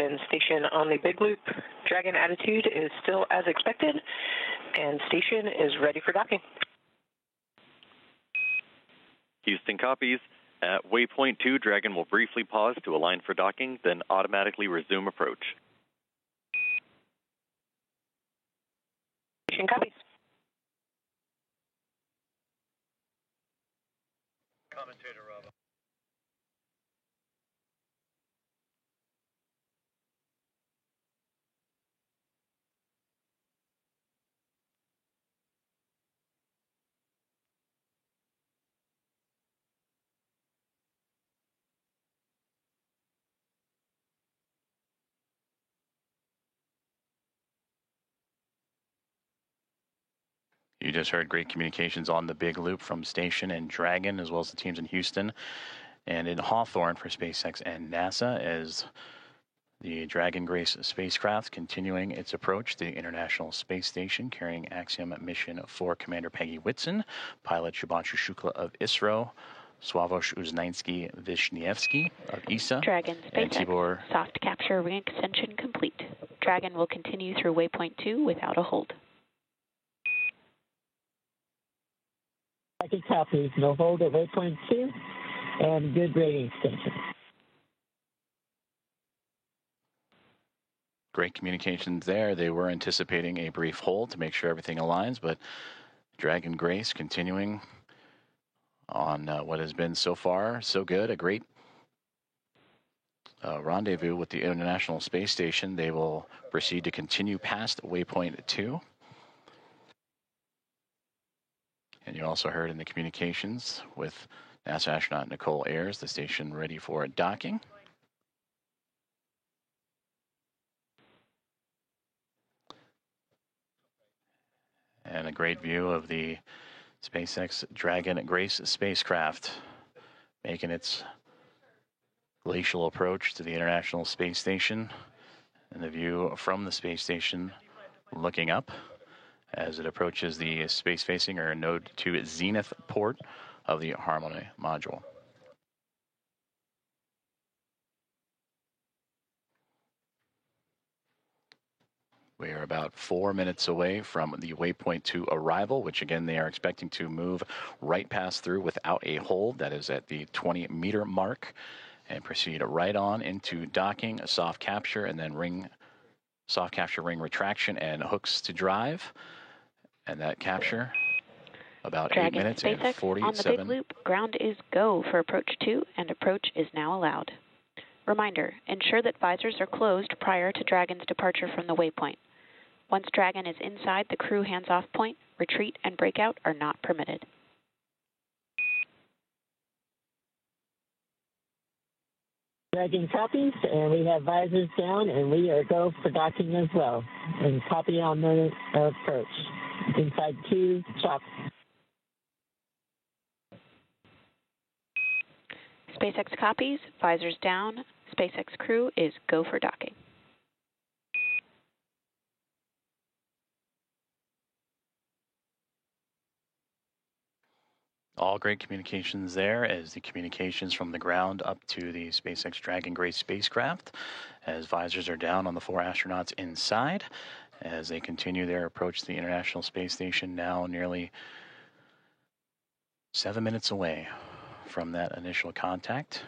Houston station on the big loop. Dragon attitude is still as expected, and station is ready for docking. Houston copies. At waypoint 2, Dragon will briefly pause to align for docking, then automatically resume approach. Station copies. Commentator Rob. You just heard great communications on the big loop from Station and Dragon, as well as the teams in Houston and in Hawthorne for SpaceX and NASA, as the Dragon Grace spacecraft continuing its approach to the International Space Station, carrying Axiom mission for Commander Peggy Whitson, pilot Shubhanshu Shukla of ISRO, Sławomir Uznański-Wiśniewski of ESA, Dragon and SpaceX Tibor. Soft capture ring extension complete. Dragon will continue through waypoint 2 without a hold. Second copies, no hold at waypoint 2, and good rating extension. Great communications there. They were anticipating a brief hold to make sure everything aligns, but Dragon Grace continuing on what has been so far so good. A great rendezvous with the International Space Station. They will proceed to continue past waypoint 2. And you also heard in the communications with NASA astronaut Nicole Ayers, the station ready for docking. And a great view of the SpaceX Dragon Grace spacecraft making its glacial approach to the International Space Station, and the view from the space station looking up as it approaches the space-facing or node 2 zenith port of the Harmony module. We are about 4 minutes away from the waypoint 2 arrival, which again they are expecting to move right past through without a hold. That is at the 20-meter mark, and proceed right on into docking, a soft capture, and then soft capture ring retraction and hooks to drive. And that capture, about Dragon 8 minutes SpaceX and 47. on the big loop, ground is go for approach 2, and approach is now allowed. Reminder, ensure that visors are closed prior to Dragon's departure from the waypoint. Once Dragon is inside the crew hands-off point, retreat and breakout are not permitted. Dragon copies, and we have visors down, and we are go for docking as well. And copy on the approach. Inside 2, chop. SpaceX copies, visors down, SpaceX crew is go for docking. All great communications there, as the communications from the ground up to the SpaceX Dragon Grace spacecraft, as visors are down on the 4 astronauts inside, as they continue their approach to the International Space Station, now nearly 7 minutes away from that initial contact.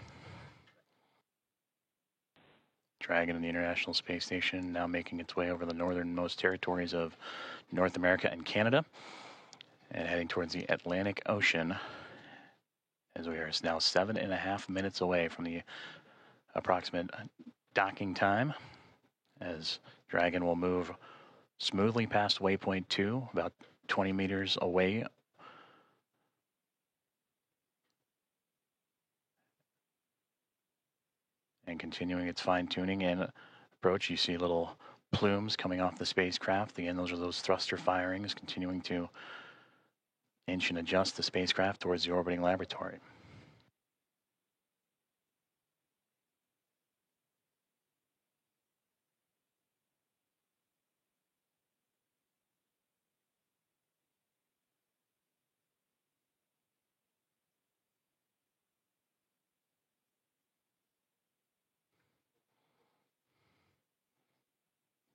Dragon and the International Space Station now making its way over the northernmost territories of North America and Canada, and heading towards the Atlantic Ocean, as we are now 7.5 minutes away from the approximate docking time, as Dragon will move smoothly past waypoint 2, about 20 meters away. And continuing its fine-tuning and approach, you see little plumes coming off the spacecraft. Again, those are those thruster firings, continuing to inch and adjust the spacecraft towards the orbiting laboratory.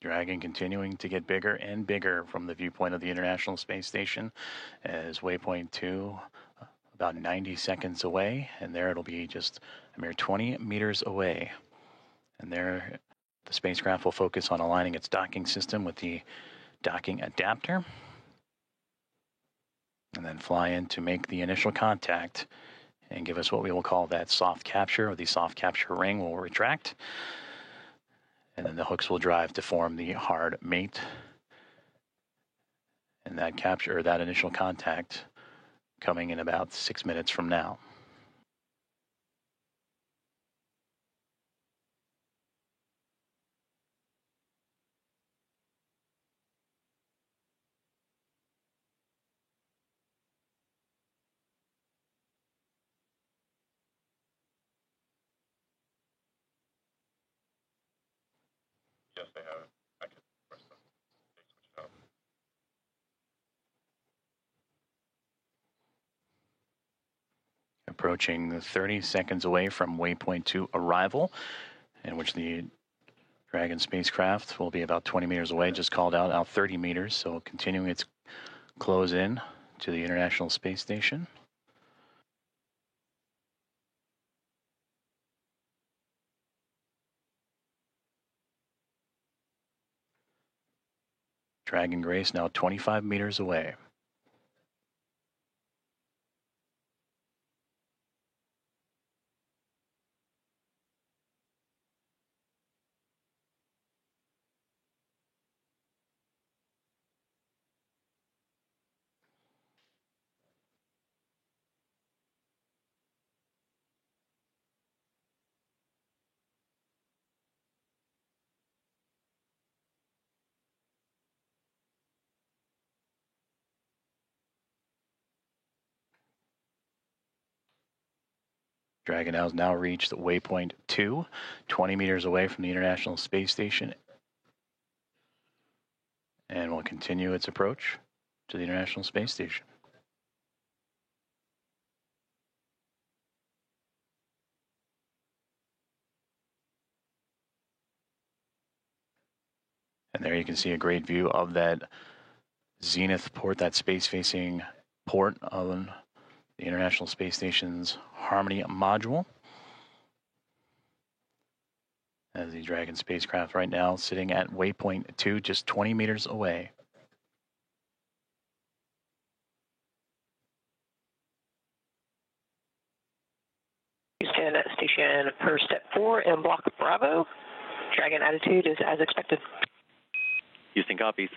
Dragon continuing to get bigger and bigger from the viewpoint of the International Space Station as waypoint 2 about 90 seconds away, and there it'll be just a mere 20 meters away. And there the spacecraft will focus on aligning its docking system with the docking adapter and then fly in to make the initial contact and give us what we will call that soft capture, or the soft capture ring will retract. And then the hooks will drive to form the hard mate. And that capture, or that initial contact, coming in about 6 minutes from now. Yes, they have it. I can press them. They switch it out. Approaching 30 seconds away from waypoint 2 arrival, in which the Dragon spacecraft will be about 20 meters away, just called out 30 meters, so continuing its close in to the International Space Station. Dragon Grace now 25 meters away. Dragon has now reached waypoint 2, 20 meters away from the International Space Station, and will continue its approach to the International Space Station. And there you can see a great view of that zenith port, that space-facing port on the International Space Station's Harmony module. As the Dragon spacecraft right now sitting at waypoint 2, just 20 meters away. Houston station per step 4 in block Bravo. Dragon attitude is as expected. Houston copies.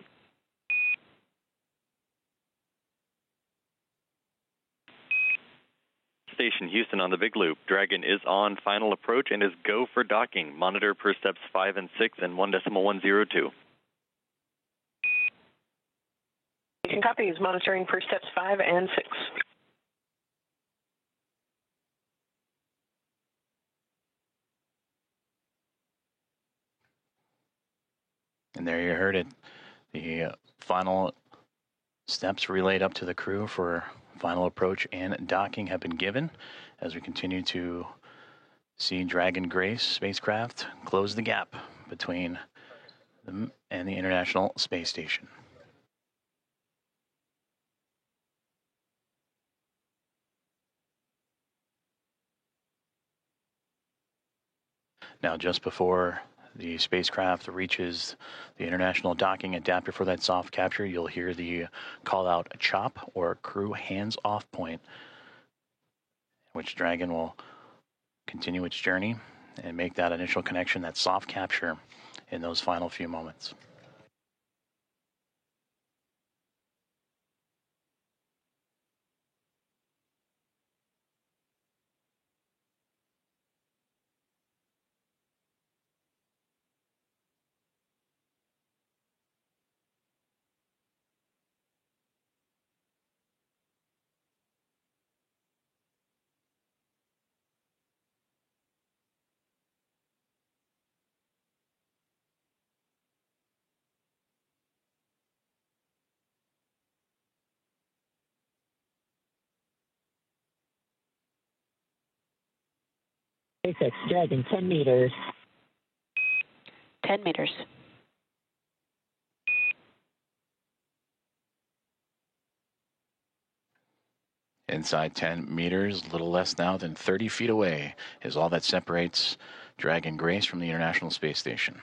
Station Houston on the big loop. Dragon is on final approach and is go for docking. Monitor per steps 5 and 6 and 1.102. Station copies, monitoring per steps 5 and 6. And there you heard it. The final steps relayed up to the crew for final approach and docking have been given as we continue to see Dragon Grace spacecraft close the gap between them and the International Space Station. Now, just before the spacecraft reaches the international docking adapter for that soft capture, you'll hear the call out CHOP, or crew hands off point, which Dragon will continue its journey and make that initial connection, that soft capture, in those final few moments. SpaceX Dragon, 10 meters. 10 meters. Inside 10 meters, a little less now than 30 feet away, is all that separates Dragon Grace from the International Space Station.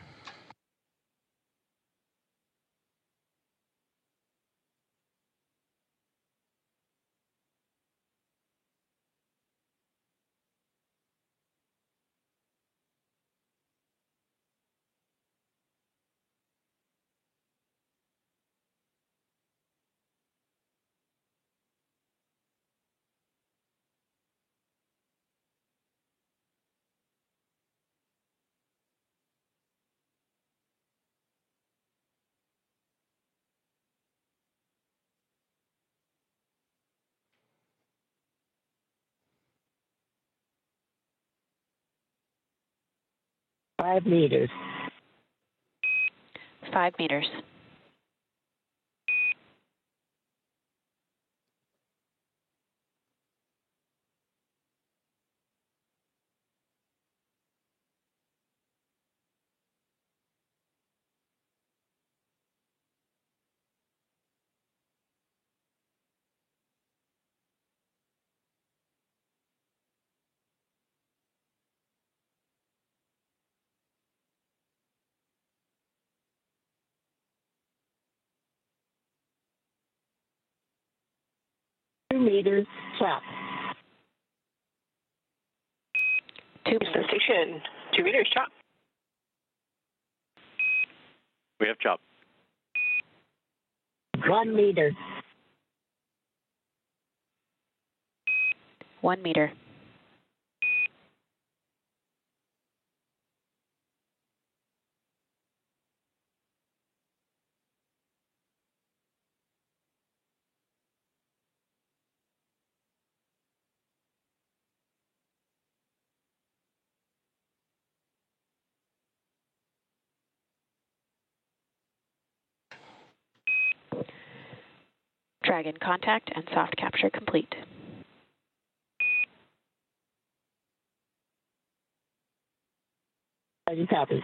Five meters. 5 meters. Two meters. Chop. Houston Station, 2 meters, chop. We have chop. 1 meter. 1 meter. Dragon contact and soft capture complete. Dragon copy.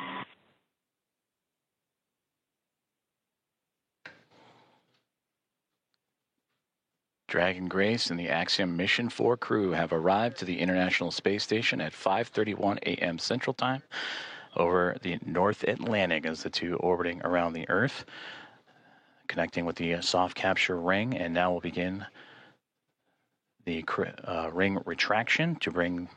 Dragon Grace and the Axiom Mission 4 crew have arrived to the International Space Station at 5:31 a.m. Central Time over the North Atlantic as the two orbiting around the Earth, connecting with the soft capture ring, and now we'll begin the ring retraction to bring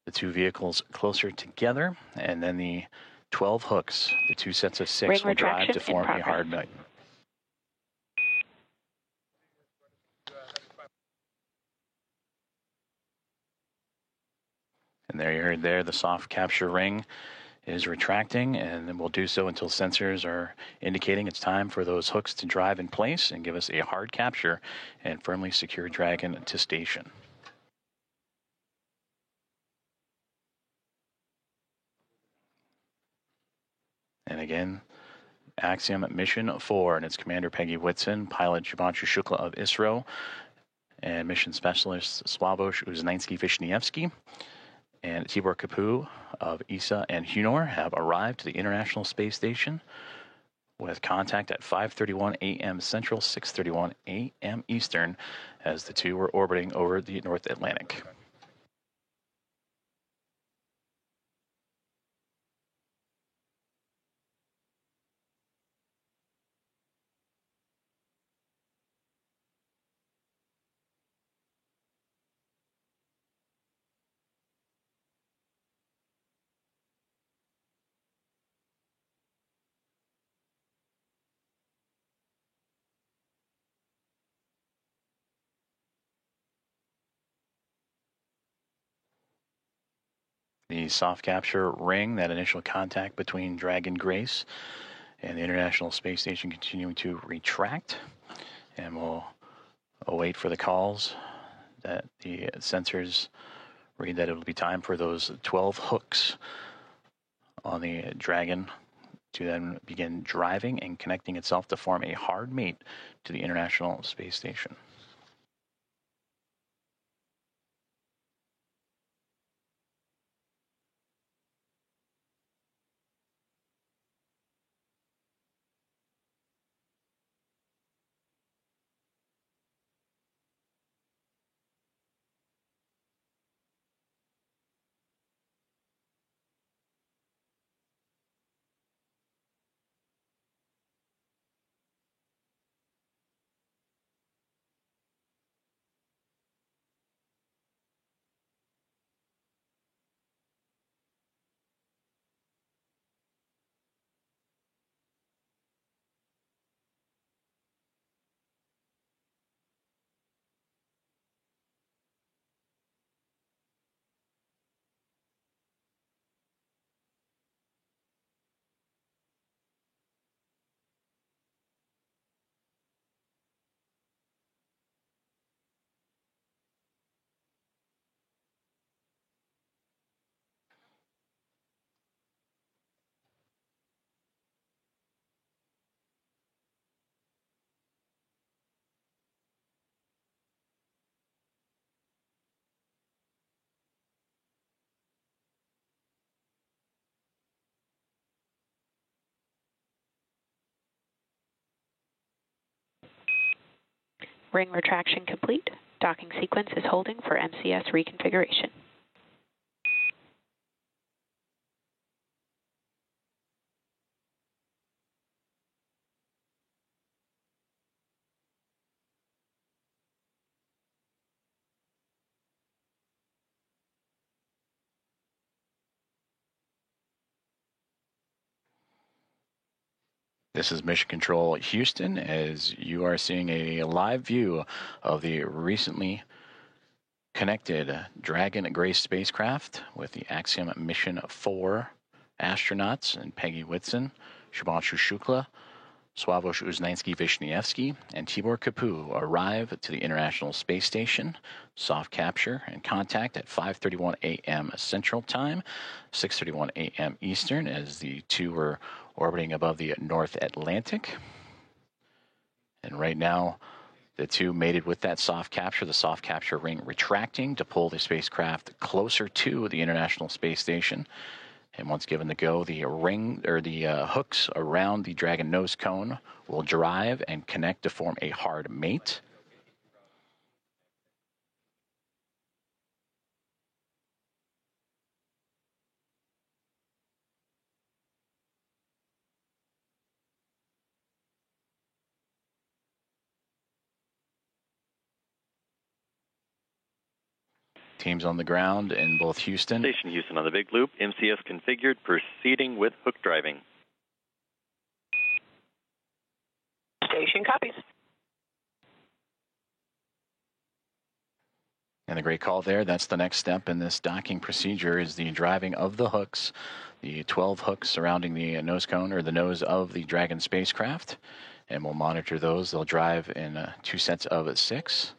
the two vehicles closer together, and then the 12 hooks, the two sets of 6, will drive to form a hard nut. And there you heard there, the soft capture ring is retracting, and then we'll do so until sensors are indicating it's time for those hooks to drive in place and give us a hard capture and firmly secure Dragon to station. And again, Axiom Mission 4 and its commander Peggy Whitson, pilot Shubhanshu Shukla of ISRO, and mission specialist Sławosz Uznański-Wiśniewski and Tibor Kapu of ESA and Hunor have arrived to the International Space Station with contact at 5:31 a.m. Central, 6:31 a.m. Eastern, as the two were orbiting over the North Atlantic. The soft capture ring, that initial contact between Dragon Grace and the International Space Station, continuing to retract, and we'll await for the calls that the sensors read that it'll be time for those 12 hooks on the Dragon to then begin driving and connecting itself to form a hard mate to the International Space Station. Ring retraction complete. Docking sequence is holding for MCS reconfiguration. This is Mission Control Houston, as you are seeing a live view of the recently connected Dragon Grace spacecraft with the Axiom Mission 4 astronauts and Peggy Whitson, Shubhanshu Shukla, Sławosz Uznański-Wiśniewski, and Tibor Kapu arrive to the International Space Station, soft capture and contact at 5:31 a.m. Central Time, 6:31 a.m. Eastern, as the two were orbiting above the North Atlantic. And right now, the two mated with that soft capture, the soft capture ring retracting to pull the spacecraft closer to the International Space Station. And once given the go, the ring or the hooks around the Dragon nose cone will drive and connect to form a hard mate. Teams on the ground in both Houston. Station Houston on the big loop. MCS configured, proceeding with hook driving. Station copies. And the great call there, that's the next step in this docking procedure, is the driving of the hooks, the 12 hooks surrounding the nose cone or the nose of the Dragon spacecraft. And we'll monitor those. They'll drive in 2 sets of 6.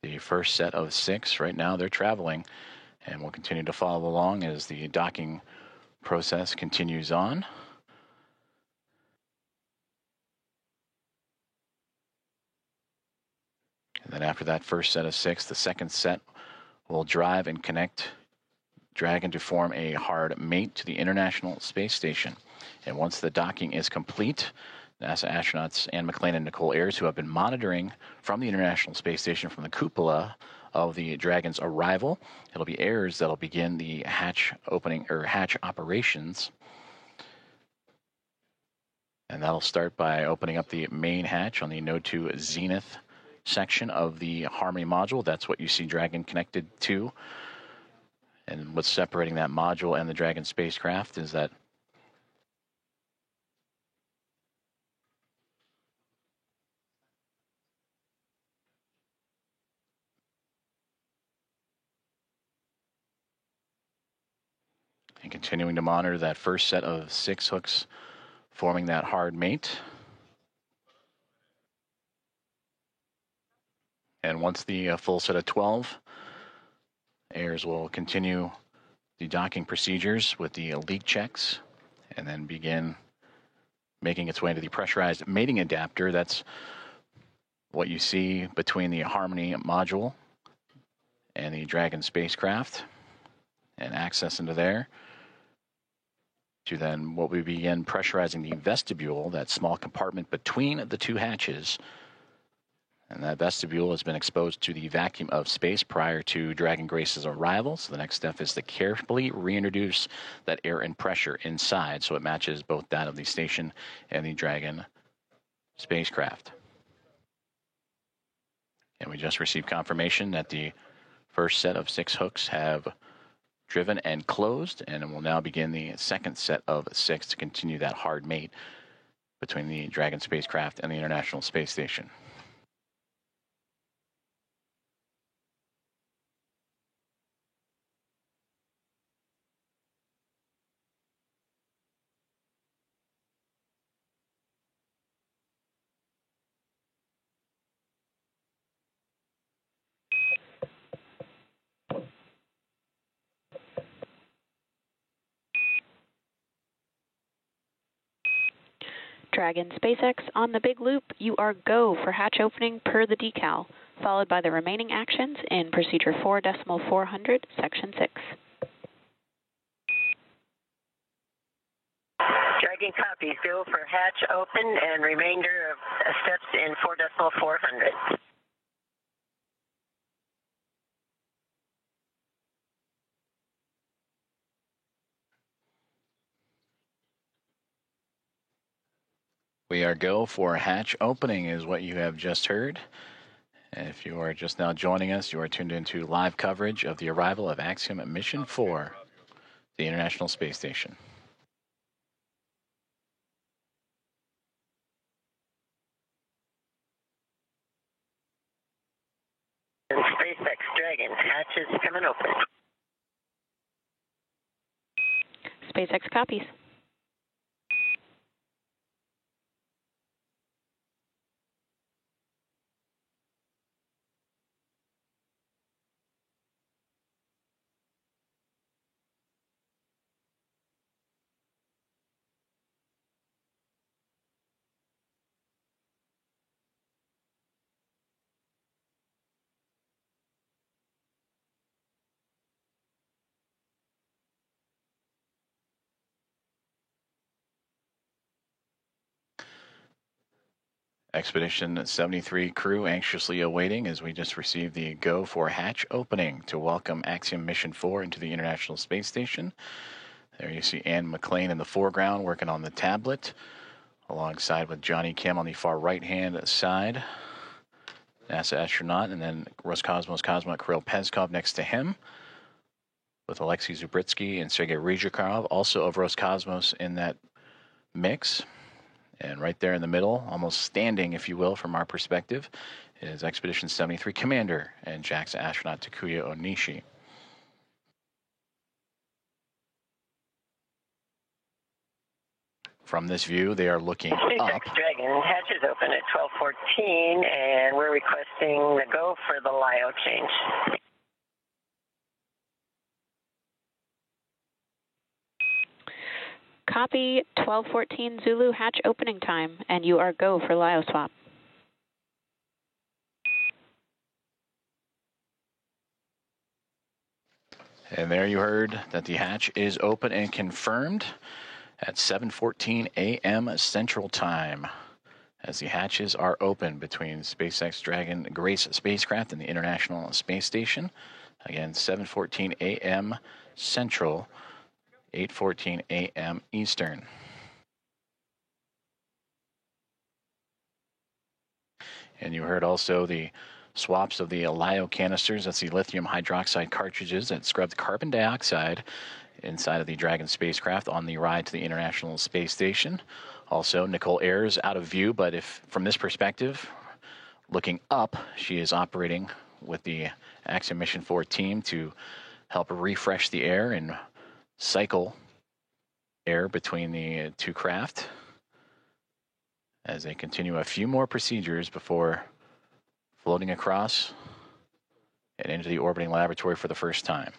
The first set of 6 right now, they're traveling, and we'll continue to follow along as the docking process continues on. And then after that first set of 6, the second set will drive and connect Dragon to form a hard mate to the International Space Station. And once the docking is complete, NASA astronauts Anne McClain and Nicole Ayers, who have been monitoring from the International Space Station from the cupola of the Dragon's arrival, it'll be Ayers that'll begin the hatch opening or hatch operations. And that'll start by opening up the main hatch on the Node 2 Zenith section of the Harmony module. That's what you see Dragon connected to. And what's separating that module and the Dragon spacecraft is that and continuing to monitor that first set of 6 hooks forming that hard mate. And once the full set of 12, Ayers will continue the docking procedures with the leak checks and then begin making its way into the pressurized mating adapter. That's what you see between the Harmony module and the Dragon spacecraft, and access into there to then what we begin pressurizing the vestibule, that small compartment between the 2 hatches. And that vestibule has been exposed to the vacuum of space prior to Dragon Grace's arrival. So the next step is to carefully reintroduce that air and pressure inside so it matches both that of the station and the Dragon spacecraft. And we just received confirmation that the first set of 6 hooks have driven and closed, and we'll now begin the second set of 6 to continue that hard mate between the Dragon spacecraft and the International Space Station. Dragon SpaceX on the big loop, you are go for hatch opening per the decal, followed by the remaining actions in procedure 4.400, section 6. Dragon copy. Copy. Go for hatch open and remainder of steps in 4.400. We are go for hatch opening is what you have just heard. If you are just now joining us, you are tuned into live coverage of the arrival of Axiom Mission 4, the International Space Station. And SpaceX Dragon, hatch is coming open. SpaceX copies. Expedition 73 crew anxiously awaiting as we just received the go for hatch opening to welcome Axiom Mission 4 into the International Space Station. There you see Ann McLean in the foreground working on the tablet, alongside with Johnny Kim on the far right-hand side, NASA astronaut, and then Roscosmos cosmonaut Kirill Peskov next to him, with Alexei Zubritsky and Sergei Ryzhikov, also of Roscosmos in that mix. And right there in the middle, almost standing, if you will, from our perspective, is Expedition 73 Commander and JAXA astronaut Takuya Onishi. From this view, they are looking up. Dragon, hatch is open at 12:14, and we're requesting the go for the LIO change. Copy 1214 Zulu hatch opening time, and you are go for LIO swap. And there you heard that the hatch is open and confirmed at 7:14 a.m. Central Time, as the hatches are open between SpaceX Dragon Grace spacecraft and the International Space Station. Again, 7:14 a.m. Central, 8:14 a.m. Eastern. And you heard also the swaps of the LIO canisters. That's the lithium hydroxide cartridges that scrubbed carbon dioxide inside of the Dragon spacecraft on the ride to the International Space Station. Also, Nicole Ayers out of view, but if from this perspective, looking up, she is operating with the Axiom Mission 4 team to help refresh the air and cycle air between the two craft as they continue a few more procedures before floating across and into the orbiting laboratory for the first time.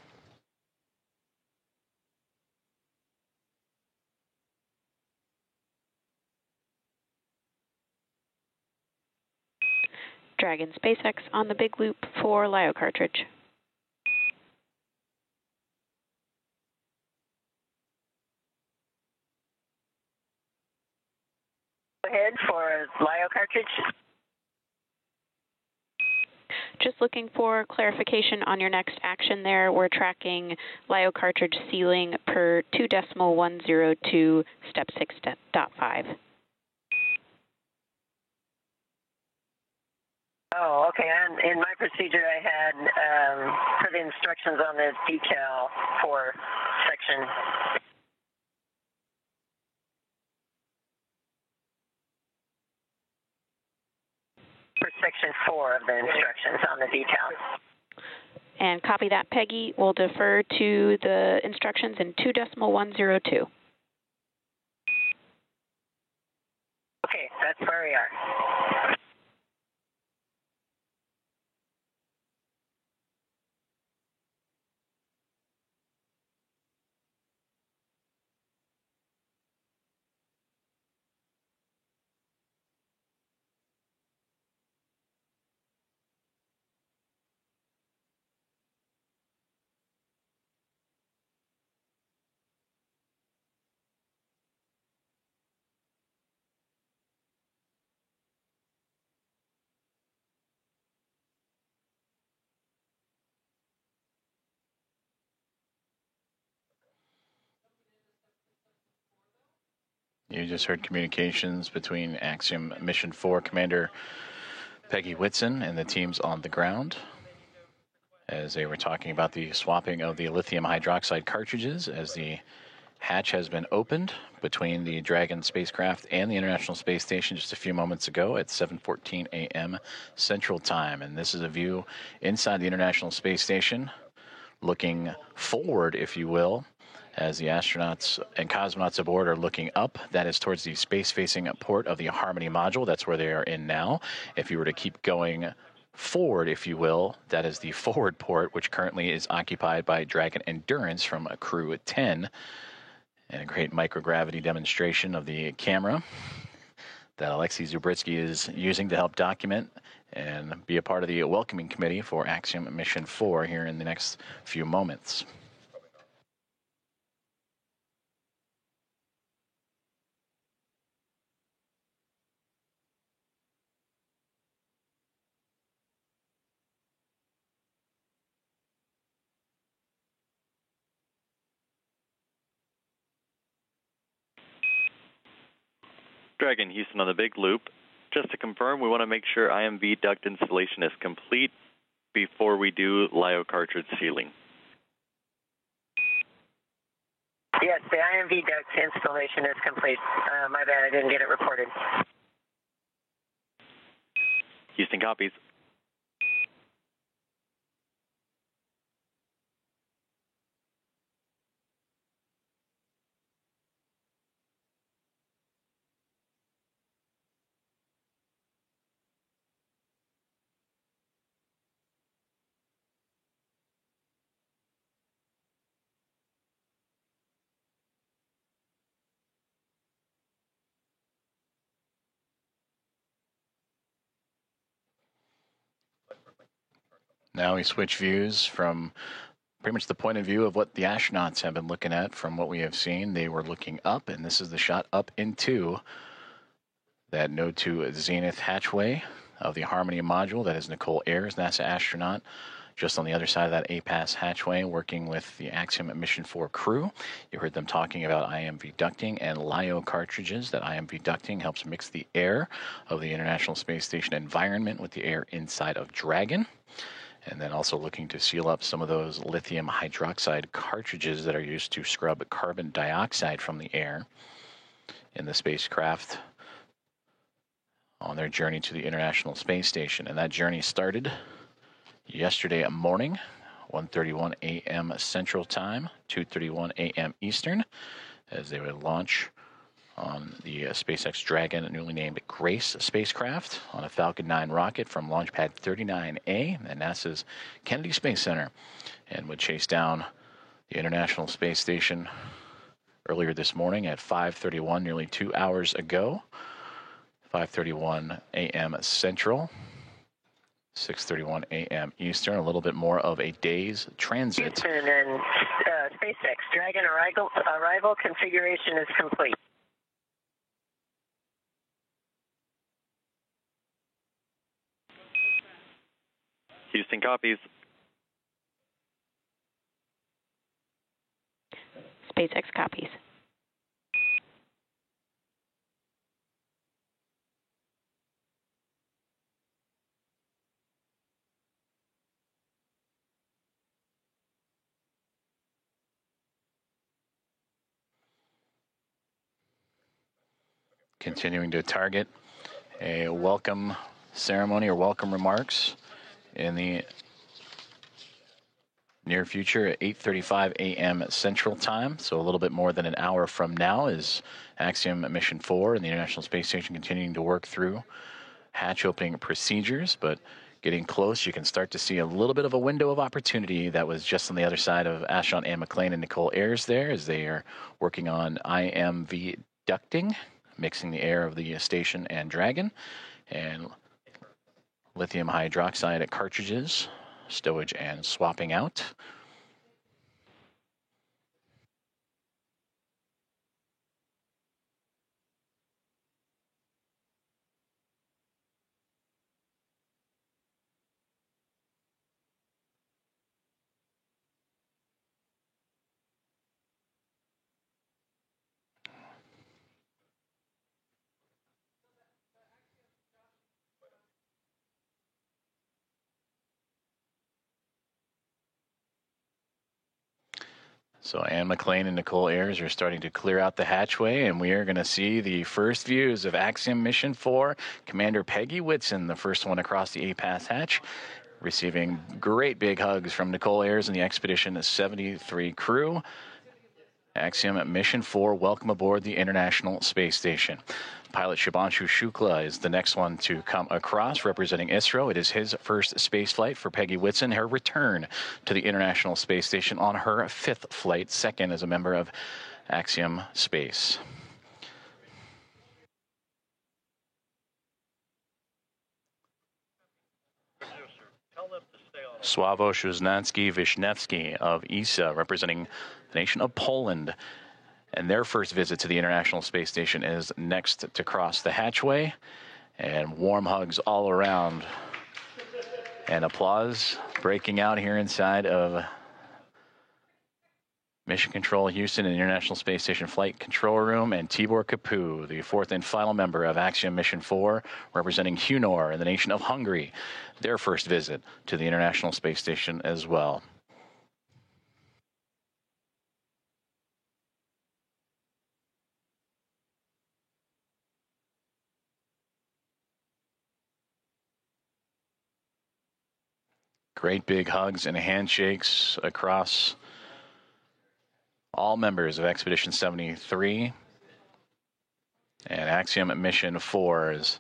Dragon SpaceX on the big loop for LIO cartridge. Go ahead for LIO cartridge. Just looking for clarification on your next action there. We're tracking LIO cartridge sealing per 2.102 step 6.5. Oh, okay. And in my procedure, I had for the instructions on the decal for section. For section 4 of the instructions on the decal. And copy that, Peggy. We'll defer to the instructions in 2.102. Okay, that's where we are. You just heard communications between Axiom Mission 4 Commander Peggy Whitson and the teams on the ground as they were talking about the swapping of the lithium hydroxide cartridges as the hatch has been opened between the Dragon spacecraft and the International Space Station just a few moments ago at 7:14 a.m. Central Time. And this is a view inside the International Space Station, looking forward, if you will, as the astronauts and cosmonauts aboard are looking up. That is towards the space-facing port of the Harmony module. That's where they are in now. If you were to keep going forward, if you will, that is the forward port, which currently is occupied by Dragon Endurance from Crew 10. And a great microgravity demonstration of the camera that Alexei Zubritsky is using to help document and be a part of the welcoming committee for Axiom Mission 4 here in the next few moments. Dragon Houston on the big loop. Just to confirm, we want to make sure IMV duct installation is complete before we do LIO cartridge sealing. Yes, the IMV duct installation is complete. My bad, I didn't get it reported. Houston copies. Now we switch views from pretty much the point of view of what the astronauts have been looking at. From what we have seen, they were looking up, and this is the shot up into that node to zenith hatchway of the Harmony module. That is Nicole Ayers, NASA astronaut, just on the other side of that APAS hatchway, working with the Axiom Mission 4 crew. You heard them talking about IMV ducting and LIO cartridges. That IMV ducting helps mix the air of the International Space Station environment with the air inside of Dragon. And then also looking to seal up some of those lithium hydroxide cartridges that are used to scrub carbon dioxide from the air in the spacecraft on their journey to the International Space Station. And that journey started yesterday morning, 1:31 a.m. Central Time, 2:31 a.m. Eastern, as they would launch on the SpaceX Dragon, newly named Grace spacecraft, on a Falcon 9 rocket from Launch Pad 39A at NASA's Kennedy Space Center, and would chase down the International Space Station earlier this morning at 5:31, nearly 2 hours ago, 5:31 a.m. Central, 6:31 a.m. Eastern, a little bit more of a day's transit. Houston and SpaceX Dragon arrival configuration is complete. Houston copies. SpaceX copies. Continuing to target a welcome ceremony or welcome remarks in the near future at 8:35 a.m. Central Time. So a little bit more than an hour from now is Axiom Mission 4 and the International Space Station continuing to work through hatch opening procedures, but getting close, you can start to see a little bit of a window of opportunity that was just on the other side of astronaut Anne McLean and Nicole Ayers there, as they are working on IMV ducting, mixing the air of the station and Dragon, and lithium hydroxide cartridges, stowage and swapping out. So Anne McLean and Nicole Ayers are starting to clear out the hatchway, and we are going to see the first views of Axiom Mission 4. Commander Peggy Whitson, the first one across the A-Pass hatch, receiving great big hugs from Nicole Ayers and the Expedition 73 crew. Axiom Mission 4, welcome aboard the International Space Station. Pilot Shubhanshu Shukla is the next one to come across, representing ISRO. It is his first space flight for Peggy Whitson, her return to the International Space Station on her 5th flight, second as a member of Axiom Space. Sławomir Wisniewski of ESA, representing the nation of Poland. And their first visit to the International Space Station is next to cross the hatchway. And warm hugs all around. And applause breaking out here inside of Mission Control Houston and International Space Station Flight Control Room. And Tibor Kapu, the fourth and final member of Axiom Mission 4, representing Hunor and the nation of Hungary. Their first visit to the International Space Station as well. Great big hugs and handshakes across all members of Expedition 73 and Axiom Mission 4's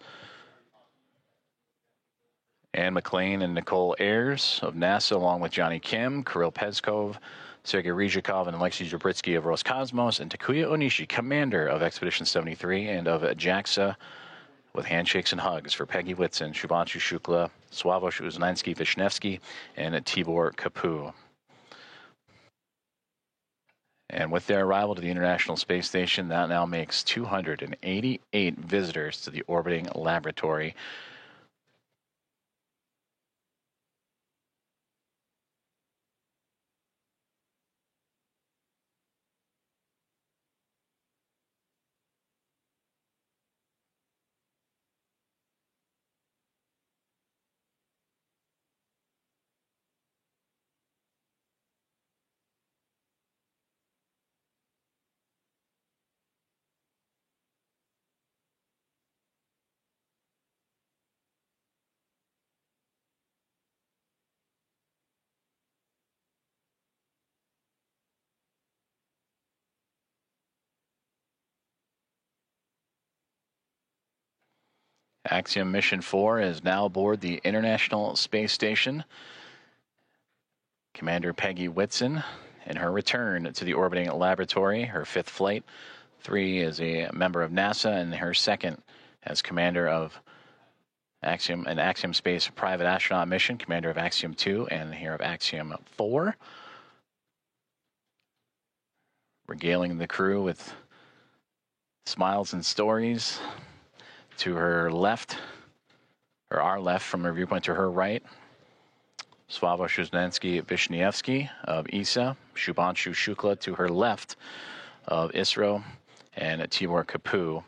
Anne McLean and Nicole Ayers of NASA, along with Johnny Kim, Kirill Peskov, Sergei Ryzhikov, and Alexei Zabritsky of Roscosmos, and Takuya Onishi, commander of Expedition 73 and of JAXA, with handshakes and hugs for Peggy Whitson, Shubhanshu Shukla, Sławomir Wisniewski, and Tibor Kapu. And with their arrival to the International Space Station, that now makes 288 visitors to the orbiting laboratory. Axiom Mission 4 is now aboard the International Space Station. Commander Peggy Whitson, in her return to the orbiting laboratory, her 5th flight. 3 is a member of NASA, and her 2nd as commander of Axiom, an Axiom Space private astronaut mission, commander of Axiom 2 and here of Axiom 4. Regaling the crew with smiles and stories. To her left, or our left from her viewpoint, to her right, Sławomir Wisniewski of ESA, Shubhanshu Shukla to her left of ISRO, and Tibor Kapu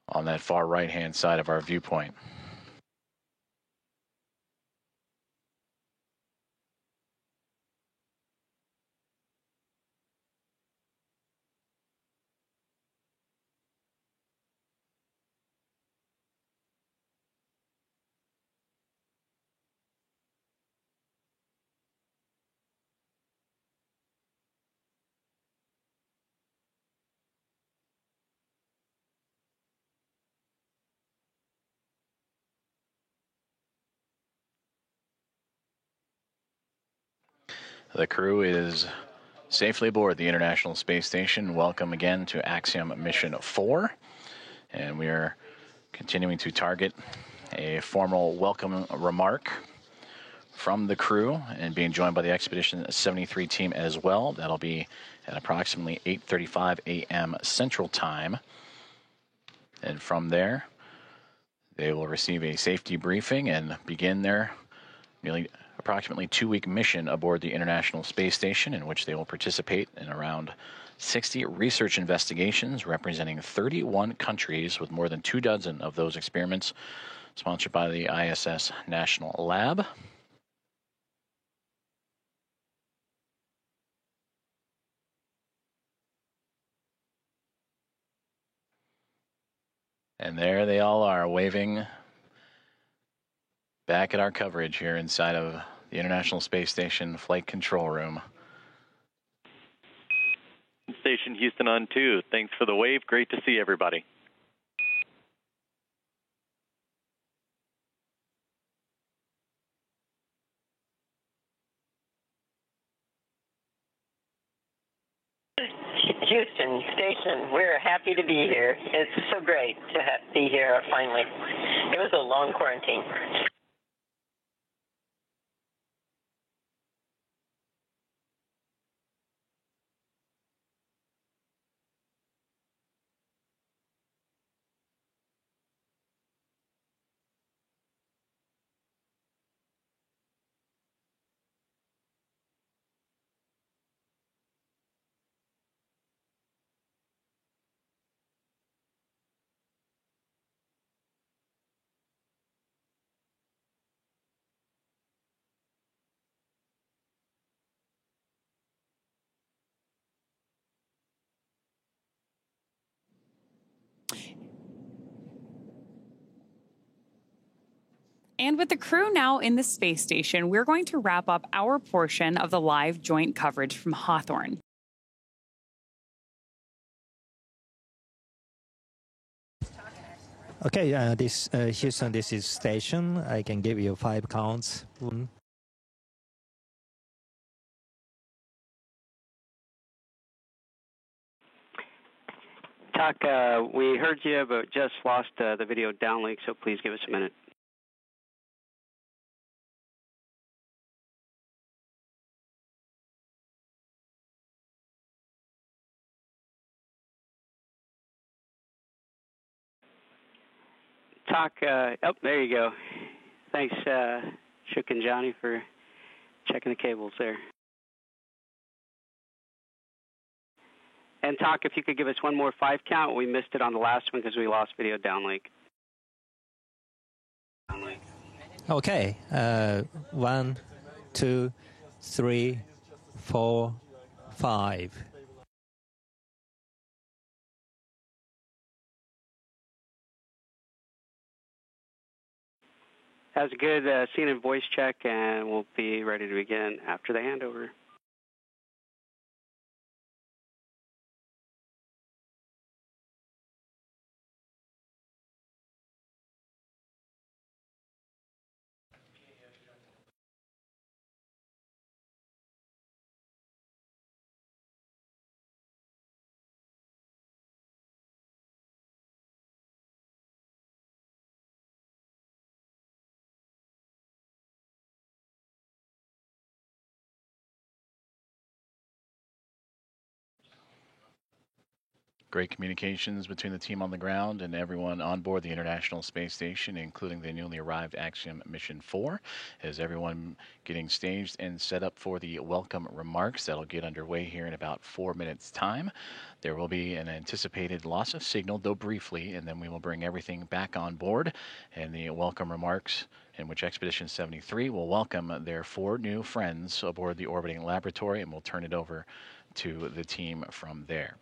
on that far right-hand side of our viewpoint. The crew is safely aboard the International Space Station. Welcome again to Axiom Mission 4. And we are continuing to target a formal welcome remark from the crew and being joined by the Expedition 73 team as well. That'll be at approximately 8:35 a.m. Central Time. And from there, they will receive a safety briefing and begin their nearly approximately 2-week mission aboard the International Space Station, in which they will participate in around 60 research investigations representing 31 countries, with more than 24 of those experiments sponsored by the ISS National Lab. And there they all are, waving back at our coverage here inside of the International Space Station Flight Control Room. Station Houston on 2. Thanks for the wave. Great to see everybody. Houston Station, we're happy to be here. It's so great to be here finally. It was a long quarantine. And with the crew now in the space station, we're going to wrap up our portion of the live joint coverage from Hawthorne. Okay, this Houston, this is station. I can give you 5 counts. 1. Talk, we heard you, but just lost the video downlink, so please give us a minute. Talk, oh, there you go. Thanks, Shook and Johnny, for checking the cables there. And Talk, if you could give us one more 5 count. We missed it on the last one because we lost video downlink. Okay, 1, 2, 3, 4, 5. That was a good scene and voice check, and we'll be ready to begin after the handover. Great communications between the team on the ground and everyone on board the International Space Station, including the newly arrived Axiom Mission 4, as everyone getting staged and set up for the welcome remarks that'll get underway here in about 4 minutes' time. There will be an anticipated loss of signal, though briefly, and then we will bring everything back on board, and the welcome remarks in which Expedition 73 will welcome their 4 new friends aboard the orbiting laboratory, and we'll turn it over to the team from there.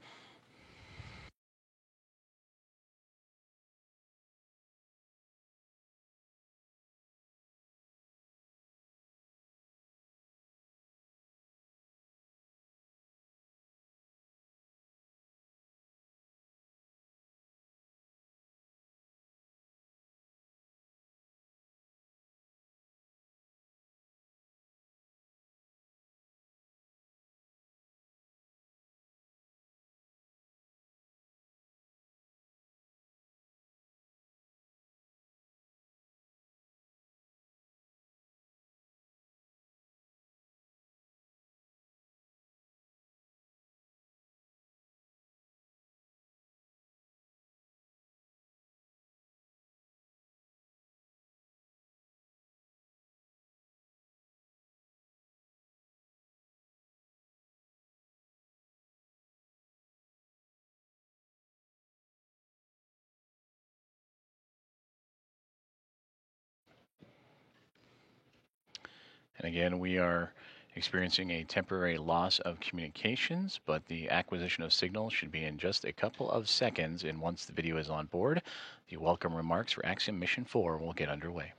And again, we are experiencing a temporary loss of communications, but the acquisition of signal should be in just a couple of seconds, and once the video is on board, the welcome remarks for Axiom Mission 4 will get underway.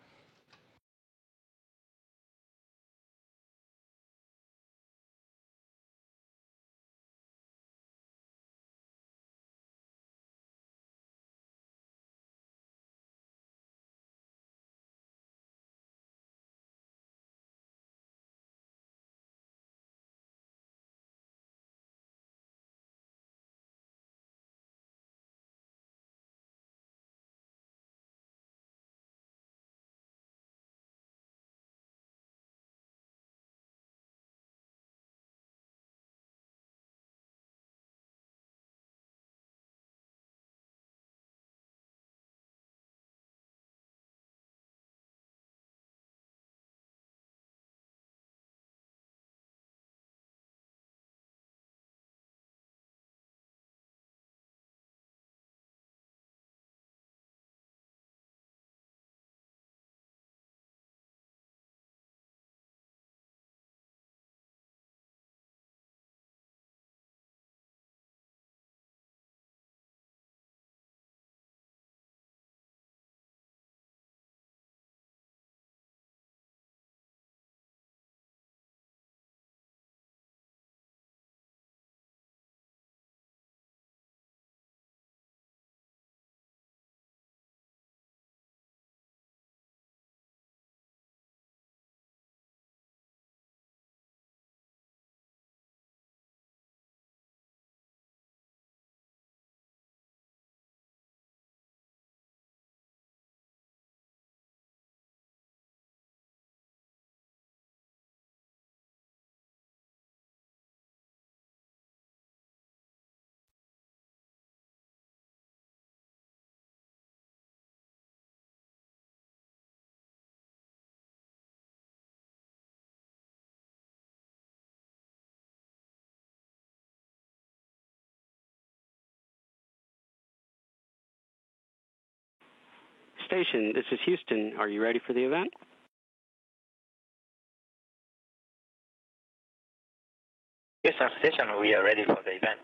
Station, this is Houston. Are you ready for the event? Houston Station, we are ready for the event.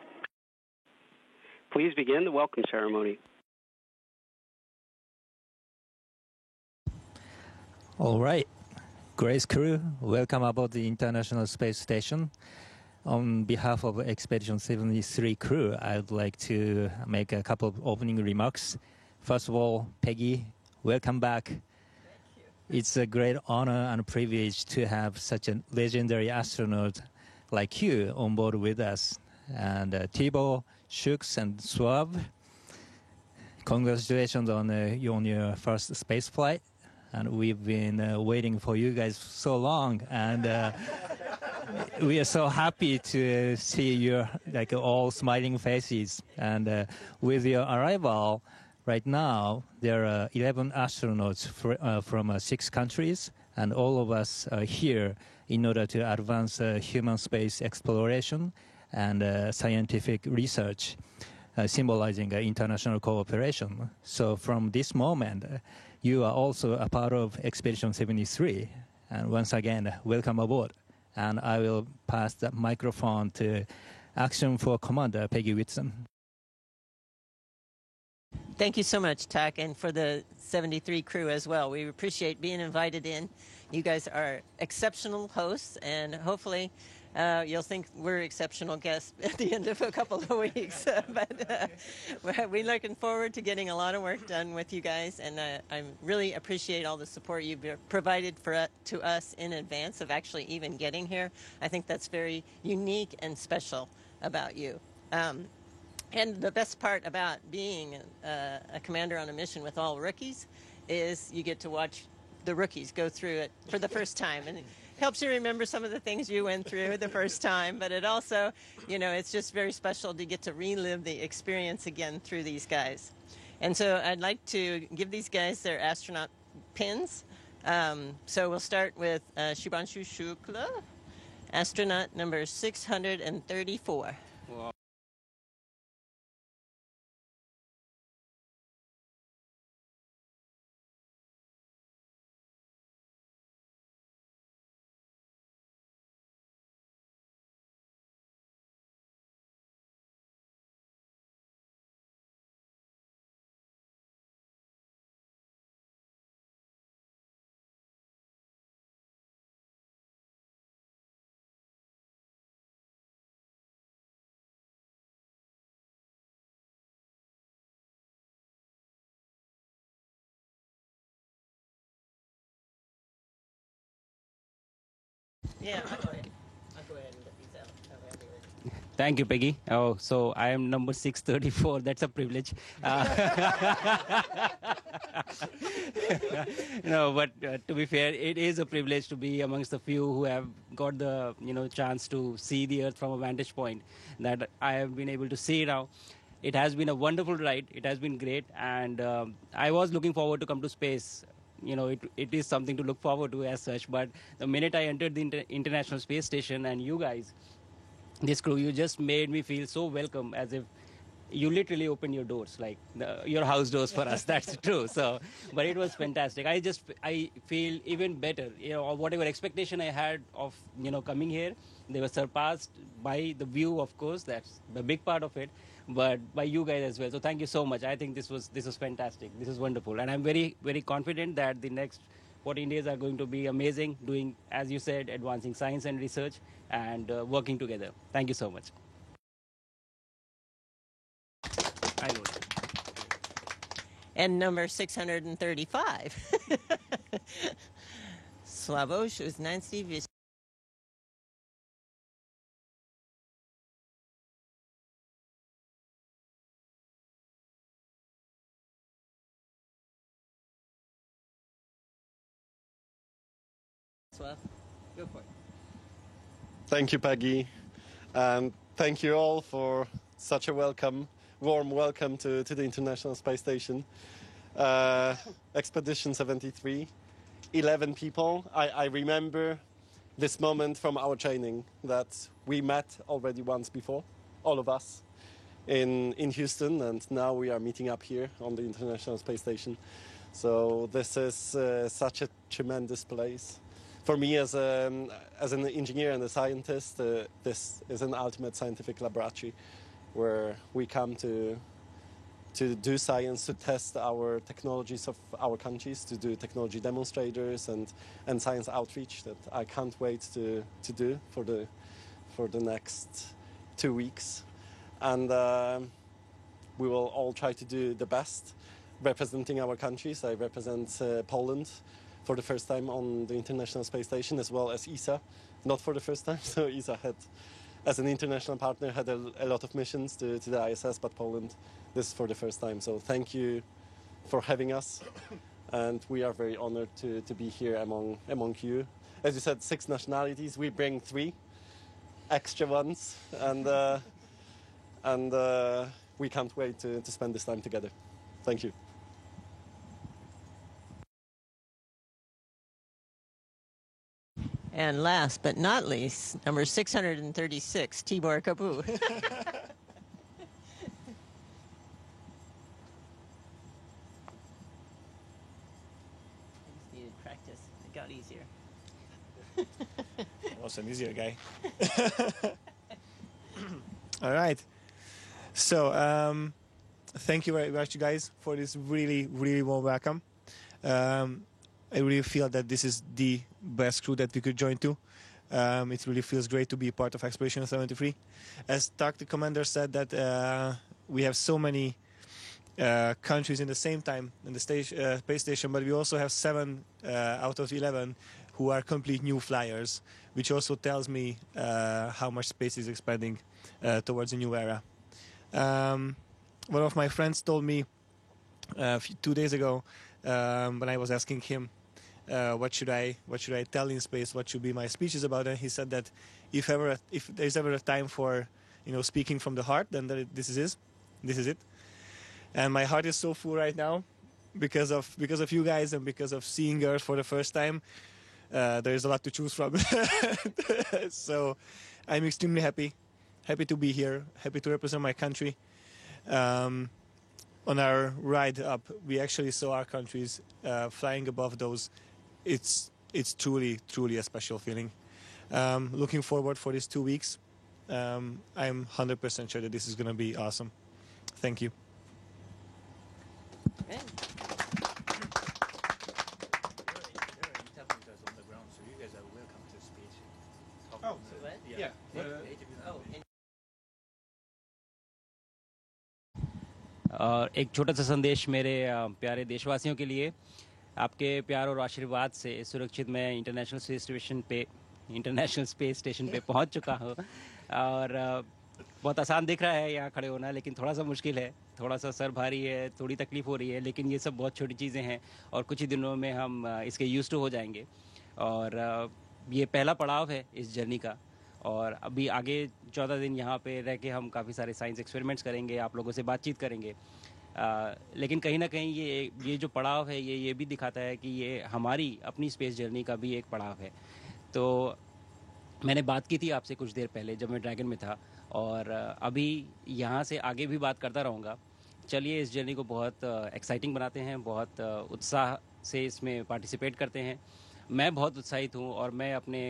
Please begin the welcome ceremony. All right. Grace crew, welcome aboard the International Space Station. On behalf of Expedition 73 crew, I'd like to make a couple of opening remarks. First of all, Peggy, welcome back. Thank you. It's a great honor and privilege to have such a legendary astronaut like you on board with us. And Thibault, Shooks, and Swab, congratulations on your first space flight. And we've been waiting for you guys so long, and we are so happy to see your all smiling faces. And with your arrival, right now there are 11 astronauts from 6 countries, and all of us are here in order to advance human space exploration and scientific research, symbolizing international cooperation. So from this moment, you are also a part of Expedition 73. And once again, welcome aboard. And I will pass the microphone to Axiom 4 Commander Peggy Whitson. Thank you so much, Tak, and for the 73 crew as well. We appreciate being invited in. You guys are exceptional hosts, and hopefully you'll think we're exceptional guests at the end of a couple of weeks. But we're looking forward to getting a lot of work done with you guys, and I really appreciate all the support you've provided to us in advance of actually even getting here. I think that's very unique and special about you. And the best part about being a commander on a mission with all rookies is you get to watch the rookies go through it for the first time. And it helps you remember some of the things you went through the first time. But it also, it's just very special to get to relive the experience again through these guys. And so I'd like to give these guys their astronaut pins. So we'll start with Shubhanshu Shukla, astronaut number 634. Well, Yeah, I'll go ahead. I'll go ahead and get these out. Thank you, Peggy. Oh, so I am number 634. That's a privilege. No, but to be fair, it is a privilege to be amongst the few who have got the chance to see the Earth from a vantage point that I have been able to see now. It has been a wonderful ride. It has been great, and I was looking forward to come to space. It is something to look forward to as such. But the minute I entered the International Space Station and you guys, this crew, you just made me feel so welcome, as if you literally opened your doors, like your house doors for us. That's true. So, but it was fantastic. I feel even better. Whatever expectation I had of coming here, they were surpassed by the view. Of course, that's the big part of it, but by you guys as well. So thank you so much. I think this was fantastic. This is wonderful, and I'm very, very confident that the next 14 days are going to be amazing, doing, as you said, advancing science and research and working together. Thank you so much. I know. And number 635. Slavosh Uznancy Vish. Go for it. Thank you, Peggy, and thank you all for such a warm welcome to the International Space Station. Expedition 73, 11 people. I remember this moment from our training that we met already once before, all of us, in Houston, and now we are meeting up here on the International Space Station. So this is such a tremendous place. For me, as an engineer and a scientist, this is an ultimate scientific laboratory where we come to do science, to test our technologies of our countries, to do technology demonstrators and science outreach that I can't wait to do for the next 2 weeks. And we will all try to do the best representing our countries. I represent Poland for the first time on the International Space Station, as well as ESA, not for the first time. So ESA had, as an international partner, had a lot of missions to the ISS, but Poland, this is for the first time. So thank you for having us, and we are very honored to be here among you. As you said, 6 nationalities. We bring 3 extra ones, and we can't wait to spend this time together. Thank you. And last but not least, number 636, Tibor Kabu. Just needed practice. It got easier. I was an easier guy. All right. So thank you very much, guys, for this really, really warm welcome. I really feel that this is the best crew that we could join to. It really feels great to be part of Expedition 73. As Tak, the commander, said that we have so many countries in the same time in the space station, but we also have 7 out of 11 who are complete new flyers, which also tells me how much space is expanding towards a new era. One of my friends told me 2 days ago when I was asking him what should I tell in space, what should be my speeches about, and he said that if there's ever a time for speaking from the heart, then this is it. And my heart is so full right now because of you guys and because of seeing Earth for the first time. There's a lot to choose from. So I'm extremely happy to be here, happy to represent my country. On our ride up, we actually saw our countries flying above those. It's truly a special feeling. Looking forward for these 2 weeks. I'm 100% sure that this is going to be awesome. Thank you. और एक छोटा सा संदेश मेरे प्यारे देशवासियों के लिए, आपके प्यार और आशीर्वाद से सुरक्षित मैं इंटरनेशनल स्पेस स्टेशन पे इंटरनेशनल स्पेस स्टेशन पे पहुंच चुका हूं और बहुत आसान दिख रहा है यहाँ खड़े होना, लेकिन थोड़ा सा मुश्किल है, थोड़ा सा सर भारी है, थोड़ी तकलीफ हो रही है, लेकिन ये सब बहुत छोटी चीज़ें हैं और कुछ ही दिनों में हम इसके यूज्ड टू हो जाएंगे। और ये पहला पड़ाव है इस जर्नी का और अभी आगे 14 दिन यहाँ पे रह के हम काफ़ी सारे साइंस एक्सपेरिमेंट्स करेंगे, आप लोगों से बातचीत करेंगे। लेकिन कहीं ना कहीं ये जो पड़ाव है ये भी दिखाता है कि ये हमारी अपनी स्पेस जर्नी का भी एक पड़ाव है। तो मैंने बात की थी आपसे कुछ देर पहले जब मैं ड्रैगन में था और अभी यहाँ से आगे भी बात करता रहूँगा। चलिए इस जर्नी को बहुत एक्साइटिंग बनाते हैं, बहुत उत्साह से इसमें पार्टिसिपेट करते हैं। मैं बहुत उत्साहित हूँ और मैं अपने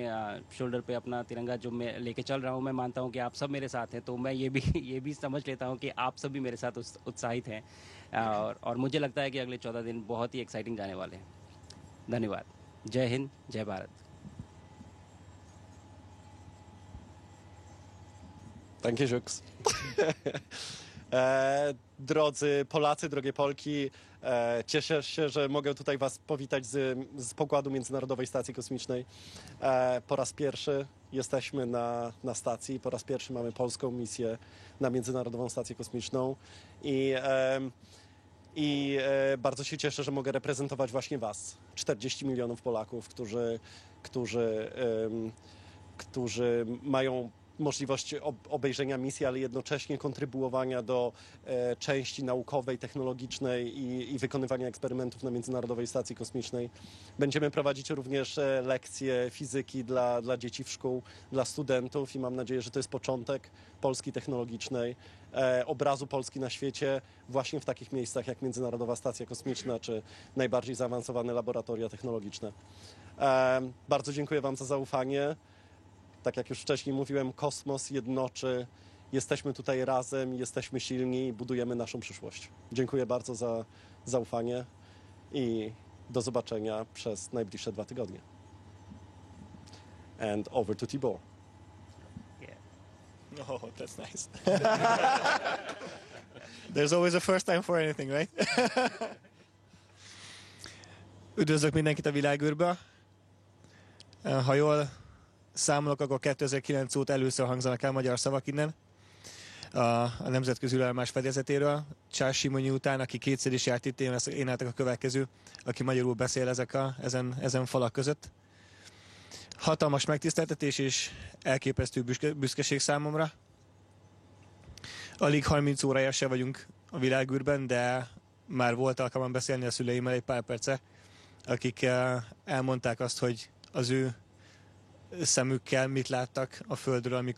शोल्डर पे अपना तिरंगा जो मैं लेके चल रहा हूँ, मैं मानता हूँ कि आप सब मेरे साथ हैं, तो मैं ये भी समझ लेता हूँ कि आप सब भी मेरे साथ उत्साहित हैं और मुझे लगता है कि अगले 14 दिन बहुत ही एक्साइटिंग जाने वाले हैं। धन्यवाद। जय हिंद, जय Bharat. Thank you, Jux. Drodzy Polacy, drogie Polki, cieszę się, że mogę tutaj Was powitać z pokładu Międzynarodowej Stacji Kosmicznej. Po raz pierwszy jesteśmy na stacji, po raz pierwszy mamy polską misję na Międzynarodową Stację Kosmiczną i bardzo się cieszę, że mogę reprezentować właśnie Was, 40 milionów Polaków, którzy mają możliwość obejrzenia misji, ale jednocześnie kontrybuowania do części naukowej, technologicznej i wykonywania eksperymentów na Międzynarodowej Stacji Kosmicznej. Będziemy prowadzić również lekcje fizyki dla dzieci w szkół, dla studentów i mam nadzieję, że to jest początek Polski technologicznej, obrazu Polski na świecie właśnie w takich miejscach jak Międzynarodowa Stacja Kosmiczna czy najbardziej zaawansowane laboratoria technologiczne. Bardzo dziękuję Wam za zaufanie. Tak jak już wcześniej mówiłem, kosmos jednoczy, jesteśmy tutaj razem, jesteśmy silni i budujemy naszą przyszłość. Dziękuję bardzo za zaufanie i do zobaczenia przez najbliższe 2 tygodnie. And over to Tibor. Yeah. Oh, that's nice. There's always a first time for anything, right? Üdvözlök mindenkit a világűrből. Ha jól számolok, akkor 2009 óta először hangzanak el magyar szavak innen, a nemzetközi űrállomás fedezetéről. Charles Simonyi után, aki kétszer is járt itt, én álltak a következő, aki magyarul beszél ezen falak között. Hatalmas megtiszteltetés és elképesztő büszkeség számomra. Alig 30 órája se vagyunk a világűrben, de már volt alkalmam beszélni a szüleimmel egy pár perce, akik elmondták azt, hogy az ő szemükkel mit láttak a Földről,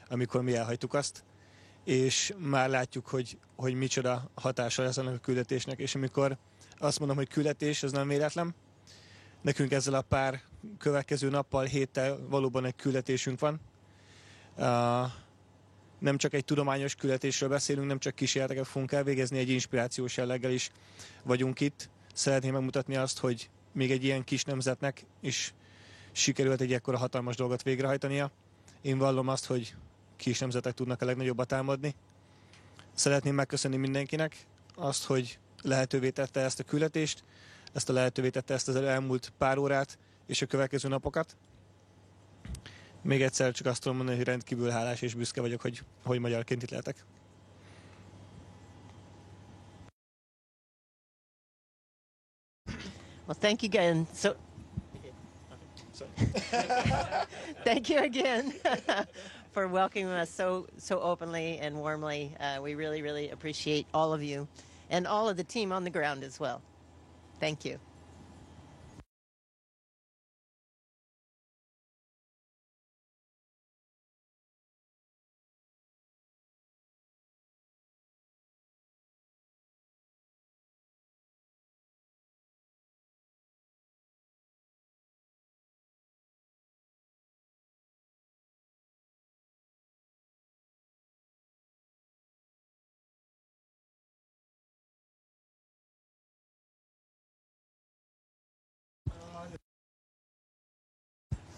amikor mi elhagytuk azt, és már látjuk, hogy micsoda hatása lesz annak a küldetésnek, és amikor azt mondom, hogy küldetés, az nem véletlen. Nekünk ezzel a pár következő nappal, héttel valóban egy küldetésünk van. Nem csak egy tudományos küldetésről beszélünk, nem csak kísérleteket fogunk elvégezni, egy inspirációs jelleggel is vagyunk itt. Szeretném megmutatni azt, hogy még egy ilyen kis nemzetnek is sikerült egy ekkora hatalmas dolgot végrehajtania. Én vallom azt, hogy kis nemzetek tudnak a legnagyobbat támadni. Szeretném megköszönni mindenkinek azt, hogy lehetővé tette ezt a küldetést, lehetővé tette ezt az elmúlt pár órát és a következő napokat. Még egyszer csak azt tudom mondani, hogy rendkívül hálás és büszke vagyok, hogy magyarként itt lehetek. Well, thank you again. Thank you again for welcoming us so openly and warmly. We really, really appreciate all of you and all of the team on the ground as well. Thank you.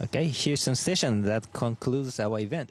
Okay, Houston Station, that concludes our event.